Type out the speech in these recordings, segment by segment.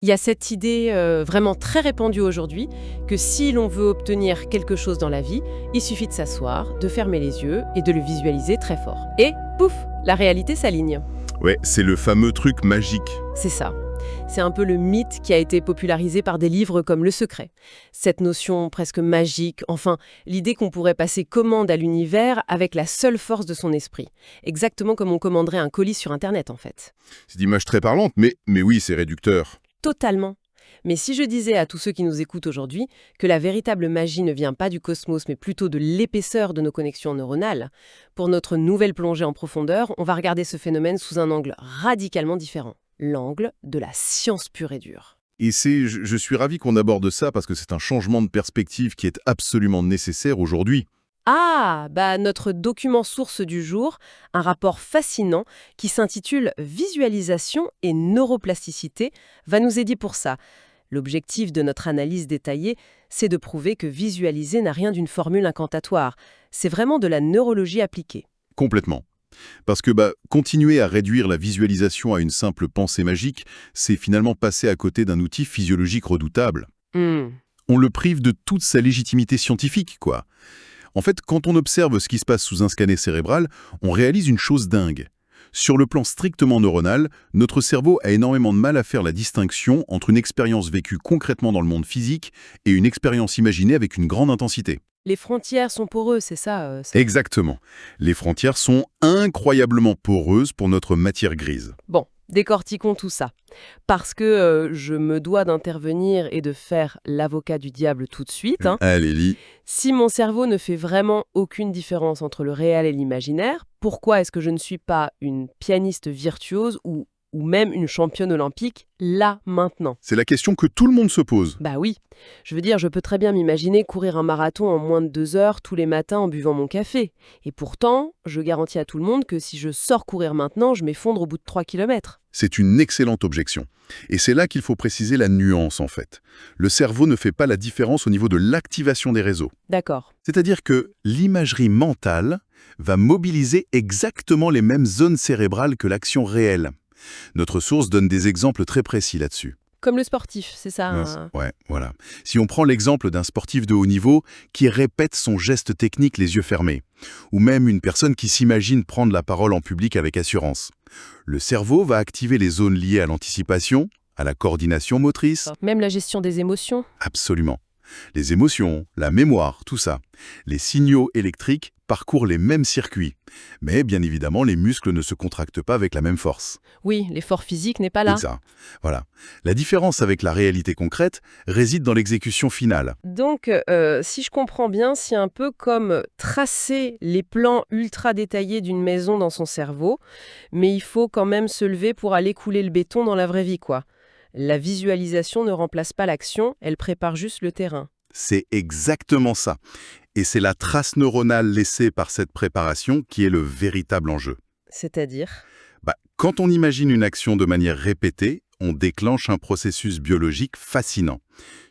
Il y a cette idée vraiment très répandue aujourd'hui que si l'on veut obtenir quelque chose dans la vie, il suffit de s'asseoir, de fermer les yeux et de le visualiser très fort. Et pouf, la réalité s'aligne. Ouais, c'est le fameux truc magique. C'est ça. C'est un peu le mythe qui a été popularisé par des livres comme Le Secret. Cette notion presque magique, enfin, l'idée qu'on pourrait passer commande à l'univers avec la seule force de son esprit. Exactement comme on commanderait un colis sur Internet, en fait. C'est une image très parlante, mais oui, c'est réducteur. Totalement. Mais si je disais à tous ceux qui nous écoutent aujourd'hui que la véritable magie ne vient pas du cosmos, mais plutôt de l'épaisseur de nos connexions neuronales, pour notre nouvelle plongée en profondeur, on va regarder ce phénomène sous un angle radicalement différent. L'angle de la science pure et dure. Et je suis ravi qu'on aborde ça parce que c'est un changement de perspective qui est absolument nécessaire aujourd'hui. Notre document source du jour, un rapport fascinant qui s'intitule « Visualisation et neuroplasticité » va nous aider pour ça. L'objectif de notre analyse détaillée, c'est de prouver que visualiser n'a rien d'une formule incantatoire. C'est vraiment de la neurologie appliquée. Complètement. Parce que continuer à réduire la visualisation à une simple pensée magique, c'est finalement passer à côté d'un outil physiologique redoutable. On le prive de toute sa légitimité scientifique, quoi. En fait, quand on observe ce qui se passe sous un scanner cérébral, on réalise une chose dingue. Sur le plan strictement neuronal, notre cerveau a énormément de mal à faire la distinction entre une expérience vécue concrètement dans le monde physique et une expérience imaginée avec une grande intensité. Les frontières sont poreuses, c'est ça Exactement. Les frontières sont incroyablement poreuses pour notre matière grise. Bon, décortiquons tout ça. Parce que je me dois d'intervenir et de faire l'avocat du diable tout de suite. Allez, lis. Si mon cerveau ne fait vraiment aucune différence entre le réel et l'imaginaire, pourquoi est-ce que je ne suis pas une pianiste virtuose ou même une championne olympique, là, maintenant? C'est la question que tout le monde se pose. Bah oui. Je veux dire, je peux très bien m'imaginer courir un marathon en moins de 2 heures tous les matins en buvant mon café. Et pourtant, je garantis à tout le monde que si je sors courir maintenant, je m'effondre au bout de 3 kilomètres. C'est une excellente objection. Et c'est là qu'il faut préciser la nuance, en fait. Le cerveau ne fait pas la différence au niveau de l'activation des réseaux. D'accord. C'est-à-dire que l'imagerie mentale va mobiliser exactement les mêmes zones cérébrales que l'action réelle. Notre source donne des exemples très précis là-dessus. Comme le sportif, c'est ça Ouais, voilà. Si on prend l'exemple d'un sportif de haut niveau qui répète son geste technique les yeux fermés, ou même une personne qui s'imagine prendre la parole en public avec assurance, le cerveau va activer les zones liées à l'anticipation, à la coordination motrice. Même la gestion des émotions. Absolument. Les émotions, la mémoire, tout ça. Les signaux électriques parcourent les mêmes circuits. Mais bien évidemment, les muscles ne se contractent pas avec la même force. Oui, l'effort physique n'est pas là. C'est ça. Voilà. La différence avec la réalité concrète réside dans l'exécution finale. Donc, si je comprends bien, c'est un peu comme tracer les plans ultra détaillés d'une maison dans son cerveau, mais il faut quand même se lever pour aller couler le béton dans la vraie vie, quoi. La visualisation ne remplace pas l'action, elle prépare juste le terrain. C'est exactement ça. Et c'est la trace neuronale laissée par cette préparation qui est le véritable enjeu. C'est-à-dire ? Quand on imagine une action de manière répétée, on déclenche un processus biologique fascinant.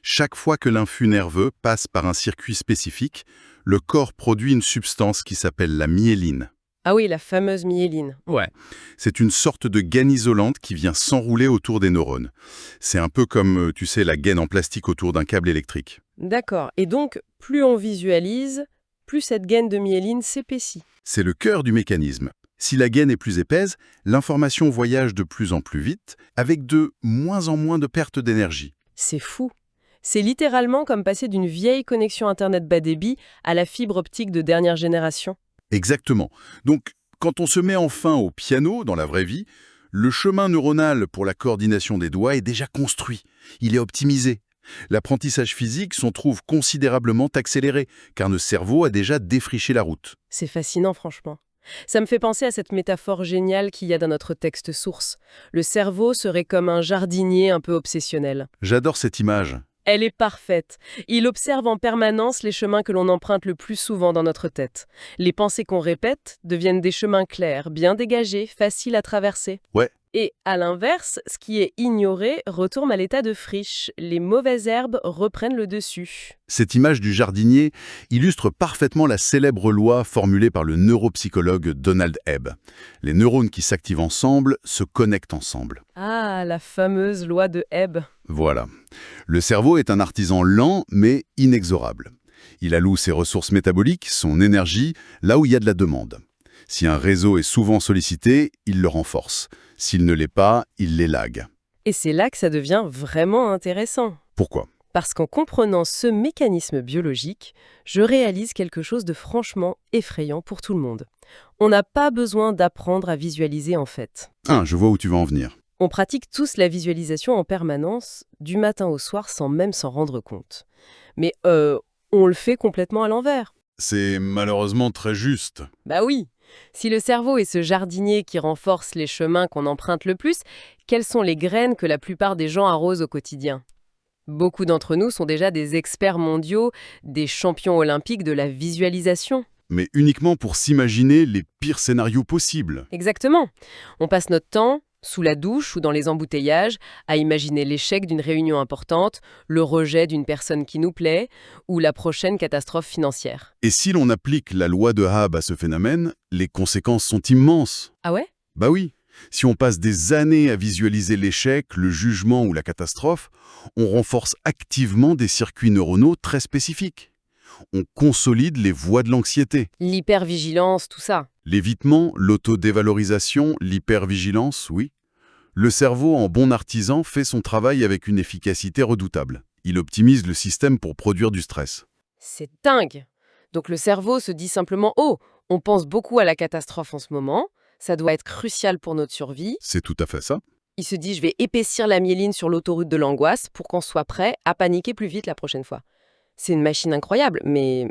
Chaque fois que l'influx nerveux passe par un circuit spécifique, le corps produit une substance qui s'appelle la myéline. Ah oui, la fameuse myéline. Ouais. C'est une sorte de gaine isolante qui vient s'enrouler autour des neurones. C'est un peu comme, tu sais, la gaine en plastique autour d'un câble électrique. D'accord. Et donc, plus on visualise, plus cette gaine de myéline s'épaissit. C'est le cœur du mécanisme. Si la gaine est plus épaisse, l'information voyage de plus en plus vite, avec de moins en moins de perte d'énergie. C'est fou. C'est littéralement comme passer d'une vieille connexion Internet bas débit à la fibre optique de dernière génération. Exactement. Donc, quand on se met enfin au piano dans la vraie vie, le chemin neuronal pour la coordination des doigts est déjà construit. Il est optimisé. L'apprentissage physique s'en trouve considérablement accéléré, car le cerveau a déjà défriché la route. C'est fascinant, franchement. Ça me fait penser à cette métaphore géniale qu'il y a dans notre texte source. Le cerveau serait comme un jardinier un peu obsessionnel. J'adore cette image. Elle est parfaite. Il observe en permanence les chemins que l'on emprunte le plus souvent dans notre tête. Les pensées qu'on répète deviennent des chemins clairs, bien dégagés, faciles à traverser. Ouais, Et à l'inverse, ce qui est ignoré retourne à l'état de friche. Les mauvaises herbes reprennent le dessus. Cette image du jardinier illustre parfaitement la célèbre loi formulée par le neuropsychologue Donald Hebb. Les neurones qui s'activent ensemble se connectent ensemble. Ah, la fameuse loi de Hebb. Voilà. Le cerveau est un artisan lent mais inexorable. Il alloue ses ressources métaboliques, son énergie, là où il y a de la demande. Si un réseau est souvent sollicité, il le renforce. S'il ne l'est pas, il l'élague. Et c'est là que ça devient vraiment intéressant. Pourquoi ? Parce qu'en comprenant ce mécanisme biologique, je réalise quelque chose de franchement effrayant pour tout le monde. On n'a pas besoin d'apprendre à visualiser en fait. Ah, je vois où tu vas en venir. On pratique tous la visualisation en permanence, du matin au soir, sans même s'en rendre compte. Mais on le fait complètement à l'envers. C'est malheureusement très juste. Bah oui. Si le cerveau est ce jardinier qui renforce les chemins qu'on emprunte le plus, quelles sont les graines que la plupart des gens arrosent au quotidien ? Beaucoup d'entre nous sont déjà des experts mondiaux, des champions olympiques de la visualisation. Mais uniquement pour s'imaginer les pires scénarios possibles. Exactement. On passe notre temps, sous la douche ou dans les embouteillages, à imaginer l'échec d'une réunion importante, le rejet d'une personne qui nous plaît, ou la prochaine catastrophe financière. Et si l'on applique la loi de Hebb à ce phénomène, les conséquences sont immenses. Ah ouais ? Bah oui. Si on passe des années à visualiser l'échec, le jugement ou la catastrophe, on renforce activement des circuits neuronaux très spécifiques. On consolide les voies de l'anxiété. L'hypervigilance, tout ça. L'évitement, l'autodévalorisation, l'hypervigilance, oui. Le cerveau, en bon artisan, fait son travail avec une efficacité redoutable. Il optimise le système pour produire du stress. C'est dingue. Donc le cerveau se dit simplement « Oh, on pense beaucoup à la catastrophe en ce moment, ça doit être crucial pour notre survie. » C'est tout à fait ça. Il se dit « Je vais épaissir la myéline sur l'autoroute de l'angoisse pour qu'on soit prêt à paniquer plus vite la prochaine fois. » C'est une machine incroyable, mais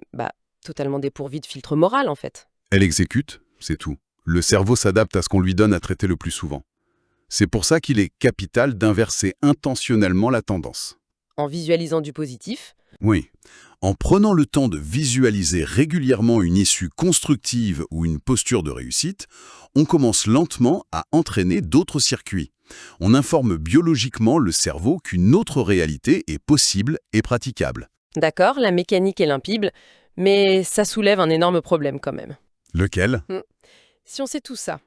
totalement dépourvue de filtre moral en fait. Elle exécute, c'est tout. Le cerveau s'adapte à ce qu'on lui donne à traiter le plus souvent. C'est pour ça qu'il est capital d'inverser intentionnellement la tendance. En visualisant du positif. Oui. En prenant le temps de visualiser régulièrement une issue constructive ou une posture de réussite, on commence lentement à entraîner d'autres circuits. On informe biologiquement le cerveau qu'une autre réalité est possible et praticable. D'accord, la mécanique est limpide, mais ça soulève un énorme problème quand même. Lequel ? Si on sait tout ça,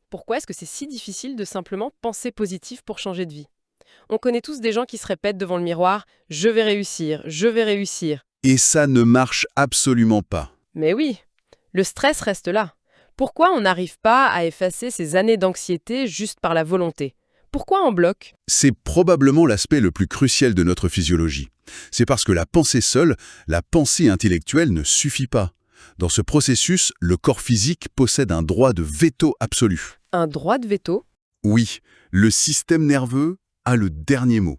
pourquoi est-ce que c'est si difficile de simplement penser positif pour changer de vie ? On connaît tous des gens qui se répètent devant le miroir « Je vais réussir, je vais réussir ». Et ça ne marche absolument pas. Mais oui, le stress reste là. Pourquoi on n'arrive pas à effacer ces années d'anxiété juste par la volonté ? Pourquoi on bloque ? C'est probablement l'aspect le plus crucial de notre physiologie. C'est parce que la pensée seule, la pensée intellectuelle ne suffit pas. Dans ce processus, le corps physique possède un droit de veto absolu. Un droit de veto ? Oui, le système nerveux a le dernier mot.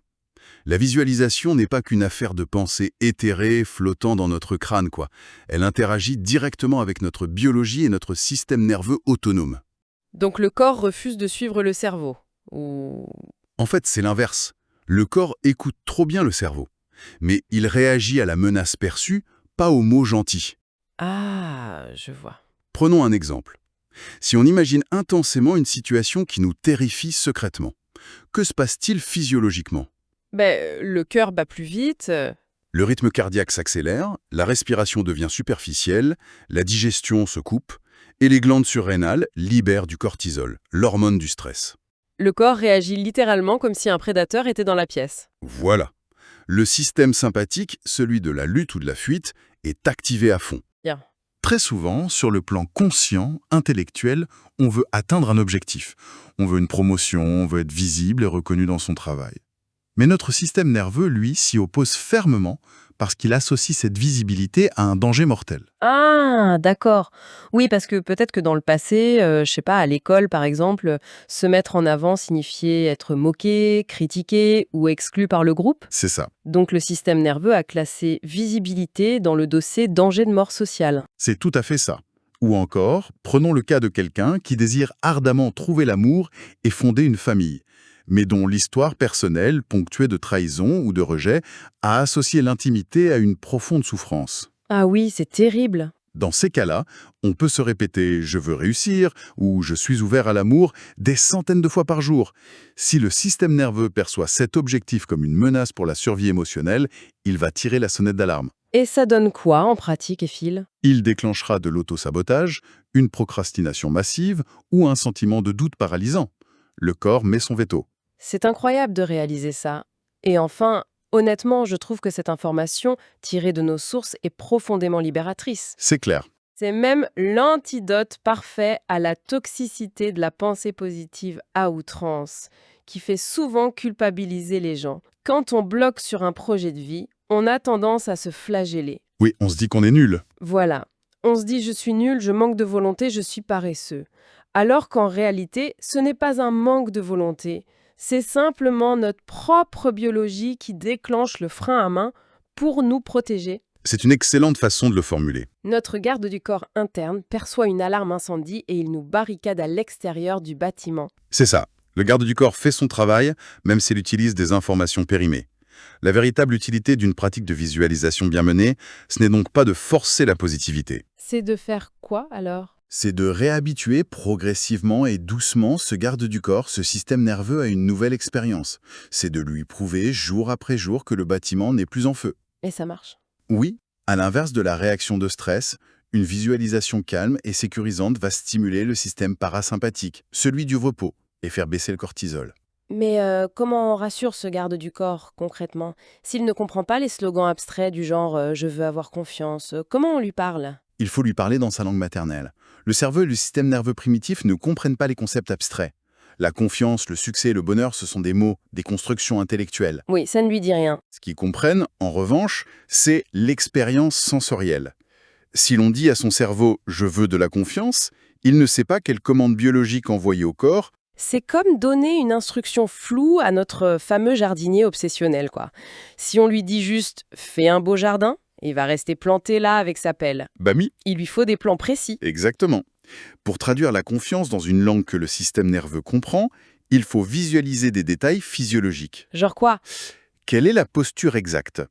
La visualisation n'est pas qu'une affaire de pensée éthérée flottant dans notre crâne, quoi. Elle interagit directement avec notre biologie et notre système nerveux autonome. Donc le corps refuse de suivre le cerveau ? Ou... En fait, c'est l'inverse. Le corps écoute trop bien le cerveau. Mais il réagit à la menace perçue, pas aux mots gentils. Ah, je vois. Prenons un exemple. Si on imagine intensément une situation qui nous terrifie secrètement, que se passe-t-il physiologiquement ? Le cœur bat plus vite. Le rythme cardiaque s'accélère, la respiration devient superficielle, la digestion se coupe, et les glandes surrénales libèrent du cortisol, l'hormone du stress. Le corps réagit littéralement comme si un prédateur était dans la pièce. Voilà. Le système sympathique, celui de la lutte ou de la fuite, est activé à fond. Bien. Très souvent, sur le plan conscient, intellectuel, on veut atteindre un objectif. On veut une promotion, on veut être visible et reconnu dans son travail. Mais notre système nerveux, lui, s'y oppose fermement parce qu'il associe cette visibilité à un danger mortel. Ah, d'accord. Oui, parce que peut-être que dans le passé, je sais pas, à l'école par exemple, se mettre en avant signifiait être moqué, critiqué ou exclu par le groupe. C'est ça. Donc le système nerveux a classé visibilité dans le dossier danger de mort sociale. C'est tout à fait ça. Ou encore, prenons le cas de quelqu'un qui désire ardemment trouver l'amour et fonder une famille, mais dont l'histoire personnelle, ponctuée de trahison ou de rejet, a associé l'intimité à une profonde souffrance. Ah oui, c'est terrible. Dans ces cas-là, on peut se répéter « je veux réussir » ou « je suis ouvert à l'amour » des centaines de fois par jour. Si le système nerveux perçoit cet objectif comme une menace pour la survie émotionnelle, il va tirer la sonnette d'alarme. Et ça donne quoi en pratique, Éphile? Il déclenchera de l'autosabotage, une procrastination massive ou un sentiment de doute paralysant. Le corps met son veto. C'est incroyable de réaliser ça. Et enfin, honnêtement, je trouve que cette information, tirée de nos sources, est profondément libératrice. C'est clair. C'est même l'antidote parfait à la toxicité de la pensée positive à outrance, qui fait souvent culpabiliser les gens. Quand on bloque sur un projet de vie, on a tendance à se flageller. Oui, on se dit qu'on est nul. Voilà. On se dit « je suis nul, je manque de volonté, je suis paresseux ». Alors qu'en réalité, ce n'est pas un manque de volonté, c'est simplement notre propre biologie qui déclenche le frein à main pour nous protéger. C'est une excellente façon de le formuler. Notre garde du corps interne perçoit une alarme incendie et il nous barricade à l'extérieur du bâtiment. C'est ça. Le garde du corps fait son travail, même s'il utilise des informations périmées. La véritable utilité d'une pratique de visualisation bien menée, ce n'est donc pas de forcer la positivité. C'est de faire quoi alors ? C'est de réhabituer progressivement et doucement ce garde du corps, ce système nerveux à une nouvelle expérience. C'est de lui prouver jour après jour que le bâtiment n'est plus en feu. Et ça marche. Oui, à l'inverse de la réaction de stress, une visualisation calme et sécurisante va stimuler le système parasympathique, celui du repos, et faire baisser le cortisol. Mais comment on rassure ce garde du corps, concrètement? S'il ne comprend pas les slogans abstraits du genre « je veux avoir confiance », comment on lui parle? Il faut lui parler dans sa langue maternelle. Le cerveau et le système nerveux primitif ne comprennent pas les concepts abstraits. La confiance, le succès et le bonheur, ce sont des mots, des constructions intellectuelles. Oui, ça ne lui dit rien. Ce qu'ils comprennent, en revanche, c'est l'expérience sensorielle. Si l'on dit à son cerveau « je veux de la confiance », il ne sait pas quelle commande biologique envoyer au corps. C'est comme donner une instruction floue à notre fameux jardinier obsessionnel, quoi. Si on lui dit juste « fais un beau jardin », il va rester planté là avec sa pelle. Bami, Il lui faut des plans précis. exactement. Pour traduire la confiance dans une langue que le système nerveux comprend, il faut visualiser des détails physiologiques. Genre quoi? Quelle est la posture exacte?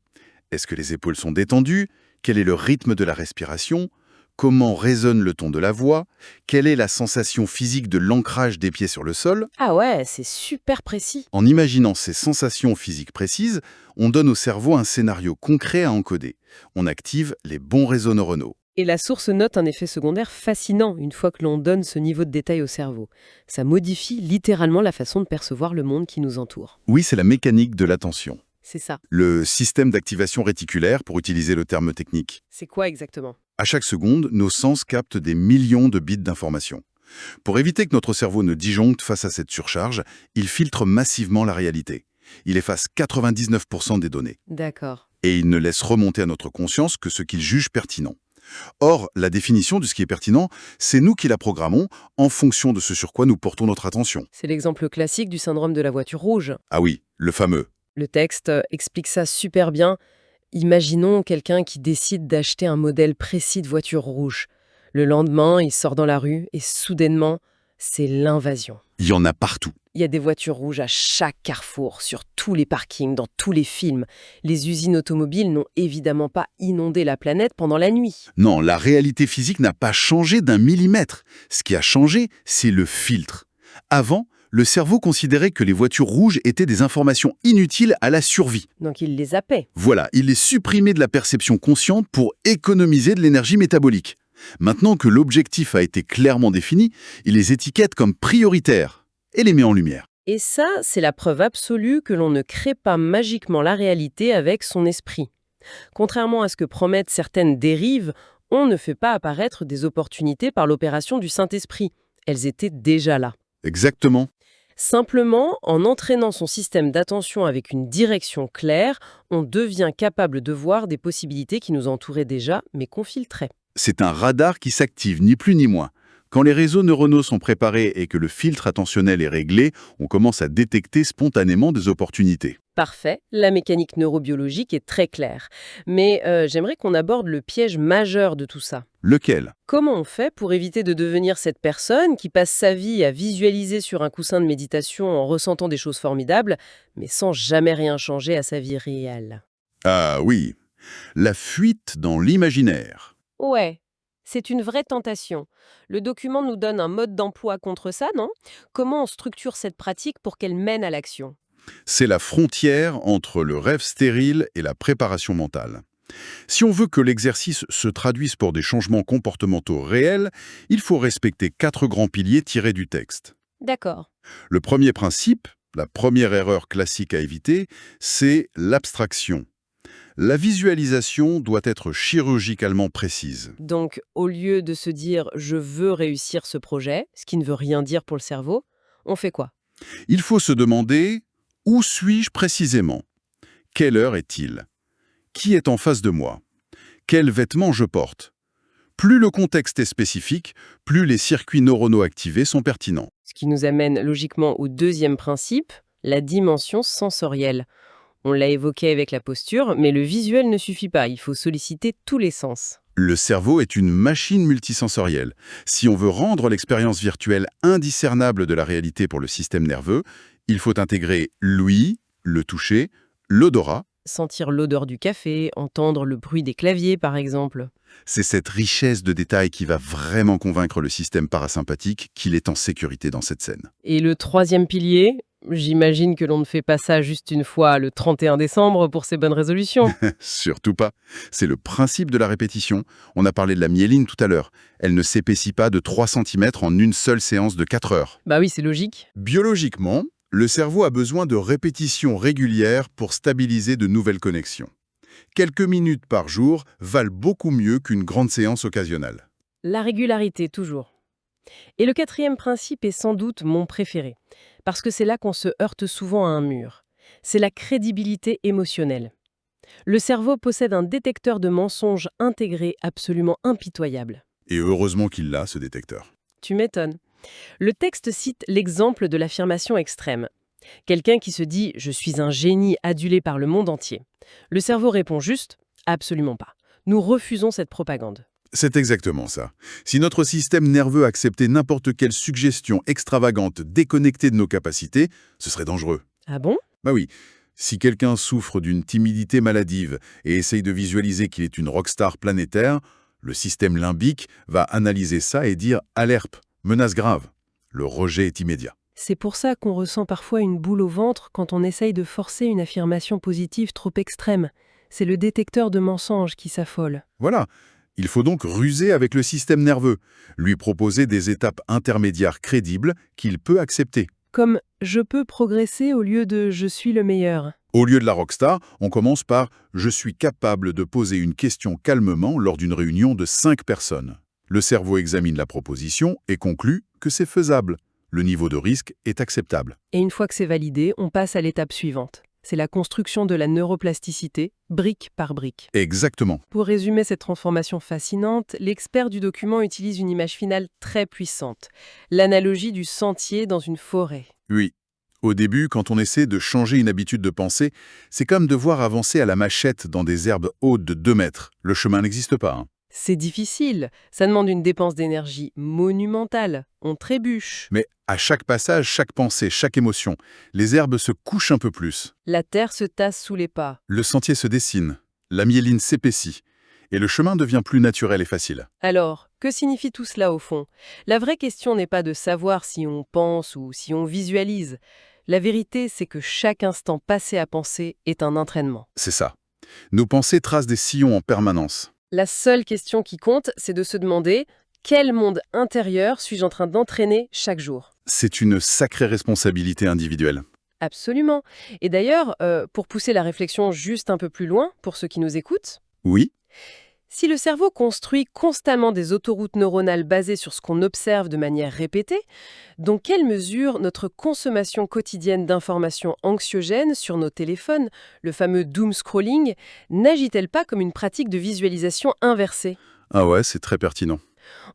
Est-ce que les épaules sont détendues? Quel est le rythme de la respiration? Comment résonne le ton de la voix? Quelle est la sensation physique de l'ancrage des pieds sur le sol? Ah ouais, c'est super précis. En imaginant ces sensations physiques précises, on donne au cerveau un scénario concret à encoder. On active les bons réseaux neuronaux. Et la source note un effet secondaire fascinant une fois que l'on donne ce niveau de détail au cerveau. Ça modifie littéralement la façon de percevoir le monde qui nous entoure. Oui, c'est la mécanique de l'attention. C'est ça. Le système d'activation réticulaire, pour utiliser le terme technique. C'est quoi exactement? À chaque seconde, nos sens captent des millions de bits d'informations. Pour éviter que notre cerveau ne disjoncte face à cette surcharge, il filtre massivement la réalité. Il efface 99% des données. D'accord. Et il ne laisse remonter à notre conscience que ce qu'il juge pertinent. Or, la définition de ce qui est pertinent, c'est nous qui la programmons en fonction de ce sur quoi nous portons notre attention. C'est l'exemple classique du syndrome de la voiture rouge. Ah oui, le fameux. Le texte explique ça super bien. Imaginons quelqu'un qui décide d'acheter un modèle précis de voiture rouge. Le lendemain, il sort dans la rue et soudainement, c'est l'invasion. Il y en a partout. Il y a des voitures rouges à chaque carrefour, sur tous les parkings, dans tous les films. Les usines automobiles n'ont évidemment pas inondé la planète pendant la nuit. Non, la réalité physique n'a pas changé d'un millimètre. Ce qui a changé, c'est le filtre. Avant, le cerveau considérait que les voitures rouges étaient des informations inutiles à la survie. Donc il les zappait. Voilà, il les supprimait de la perception consciente pour économiser de l'énergie métabolique. Maintenant que l'objectif a été clairement défini, il les étiquette comme prioritaires et les met en lumière. Et ça, c'est la preuve absolue que l'on ne crée pas magiquement la réalité avec son esprit. Contrairement à ce que promettent certaines dérives, on ne fait pas apparaître des opportunités par l'opération du Saint-Esprit. Elles étaient déjà là. Exactement. Simplement, en entraînant son système d'attention avec une direction claire, on devient capable de voir des possibilités qui nous entouraient déjà, mais qu'on filtrait. C'est un radar qui s'active, ni plus ni moins. Quand les réseaux neuronaux sont préparés et que le filtre attentionnel est réglé, on commence à détecter spontanément des opportunités. Parfait, la mécanique neurobiologique est très claire. Mais j'aimerais qu'on aborde le piège majeur de tout ça. Lequel? Comment on fait pour éviter de devenir cette personne qui passe sa vie à visualiser sur un coussin de méditation en ressentant des choses formidables, mais sans jamais rien changer à sa vie réelle? Ah oui, la fuite dans l'imaginaire. Ouais, C'est une vraie tentation. Le document nous donne un mode d'emploi contre ça, non? Comment on structure cette pratique pour qu'elle mène à l'action? C'est la frontière entre le rêve stérile et la préparation mentale. Si on veut que l'exercice se traduise pour des changements comportementaux réels, il faut respecter 4 grands piliers tirés du texte. D'accord. Le premier principe, la première erreur classique à éviter, c'est l'abstraction. La visualisation doit être chirurgicalement précise. Donc, au lieu de se dire «je veux réussir ce projet», ce qui ne veut rien dire pour le cerveau, on fait quoi? Il faut se demander « où suis-je précisément? Quelle heure est-il? Qui est en face de moi? Quels vêtements je porte ?» Plus le contexte est spécifique, plus les circuits neuronaux activés sont pertinents. Ce qui nous amène logiquement au deuxième principe, la dimension sensorielle. On l'a évoqué avec la posture, mais le visuel ne suffit pas, il faut solliciter tous les sens. Le cerveau est une machine multisensorielle. Si on veut rendre l'expérience virtuelle indiscernable de la réalité pour le système nerveux, il faut intégrer l'ouïe, le toucher, l'odorat. Sentir l'odeur du café, entendre le bruit des claviers par exemple. C'est cette richesse de détails qui va vraiment convaincre le système parasympathique qu'il est en sécurité dans cette scène. Et le troisième pilier, j'imagine que l'on ne fait pas ça juste une fois le 31 décembre pour ses bonnes résolutions. Surtout pas. C'est le principe de la répétition. On a parlé de la myéline tout à l'heure. Elle ne s'épaissit pas de 3 cm en une seule séance de 4 heures. Bah oui, c'est logique. Biologiquement, le cerveau a besoin de répétitions régulières pour stabiliser de nouvelles connexions. Quelques minutes par jour valent beaucoup mieux qu'une grande séance occasionnelle. La régularité, toujours. Et le quatrième principe est sans doute mon préféré, parce que c'est là qu'on se heurte souvent à un mur. C'est la crédibilité émotionnelle. Le cerveau possède un détecteur de mensonges intégré absolument impitoyable. Et heureusement qu'il l'a, ce détecteur. Tu m'étonnes. Le texte cite l'exemple de l'affirmation extrême. Quelqu'un qui se dit « je suis un génie adulé par le monde entier ». Le cerveau répond juste « absolument pas ». Nous refusons cette propagande. C'est exactement ça. Si notre système nerveux acceptait n'importe quelle suggestion extravagante déconnectée de nos capacités, ce serait dangereux. Ah bon? Bah oui, si quelqu'un souffre d'une timidité maladive et essaye de visualiser qu'il est une rockstar planétaire, le système limbique va analyser ça et dire « alerte, menace grave ». Le rejet est immédiat. C'est pour ça qu'on ressent parfois une boule au ventre quand on essaye de forcer une affirmation positive trop extrême. C'est le détecteur de mensonges qui s'affole. Voilà. Il faut donc ruser avec le système nerveux, lui proposer des étapes intermédiaires crédibles qu'il peut accepter. Comme « je peux progresser » au lieu de « je suis le meilleur ». Au lieu de la rockstar, on commence par « je suis capable de poser une question calmement lors d'une réunion de 5 personnes ». Le cerveau examine la proposition et conclut que c'est faisable. Le niveau de risque est acceptable. Et une fois que c'est validé, on passe à l'étape suivante. C'est la construction de la neuroplasticité, brique par brique. Exactement. Pour résumer cette transformation fascinante, l'expert du document utilise une image finale très puissante. L'analogie du sentier dans une forêt. Oui. Au début, quand on essaie de changer une habitude de pensée, c'est comme devoir avancer à la machette dans des herbes hautes de 2 mètres. Le chemin n'existe pas. C'est difficile, ça demande une dépense d'énergie monumentale. On trébuche. Mais à chaque passage, chaque pensée, chaque émotion, les herbes se couchent un peu plus. La terre se tasse sous les pas. Le sentier se dessine, la myéline s'épaissit, et le chemin devient plus naturel et facile. Alors, que signifie tout cela au fond? La vraie question n'est pas de savoir si on pense ou si on visualise. La vérité, c'est que chaque instant passé à penser est un entraînement. C'est ça. Nos pensées tracent des sillons en permanence. La seule question qui compte, c'est de se demander quel monde intérieur suis-je en train d'entraîner chaque jour? C'est une sacrée responsabilité individuelle. Absolument. Et d'ailleurs, pour pousser la réflexion juste un peu plus loin, pour ceux qui nous écoutent, Oui, si le cerveau construit constamment des autoroutes neuronales basées sur ce qu'on observe de manière répétée, dans quelle mesure notre consommation quotidienne d'informations anxiogènes sur nos téléphones, le fameux doom scrolling, n'agit-elle pas comme une pratique de visualisation inversée? ah ouais, c'est très pertinent.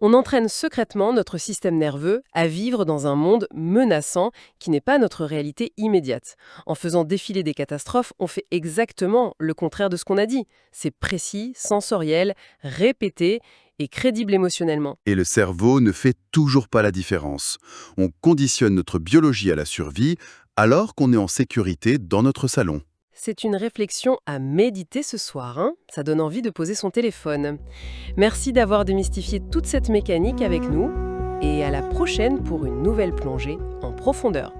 On entraîne secrètement notre système nerveux à vivre dans un monde menaçant qui n'est pas notre réalité immédiate. En faisant défiler des catastrophes, on fait exactement le contraire de ce qu'on a dit. C'est précis, sensoriel, répété et crédible émotionnellement. Et le cerveau ne fait toujours pas la différence. On conditionne notre biologie à la survie alors qu'on est en sécurité dans notre salon. C'est une réflexion à méditer ce soir, hein. Ça donne envie de poser son téléphone. Merci d'avoir démystifié toute cette mécanique avec nous et à la prochaine pour une nouvelle plongée en profondeur.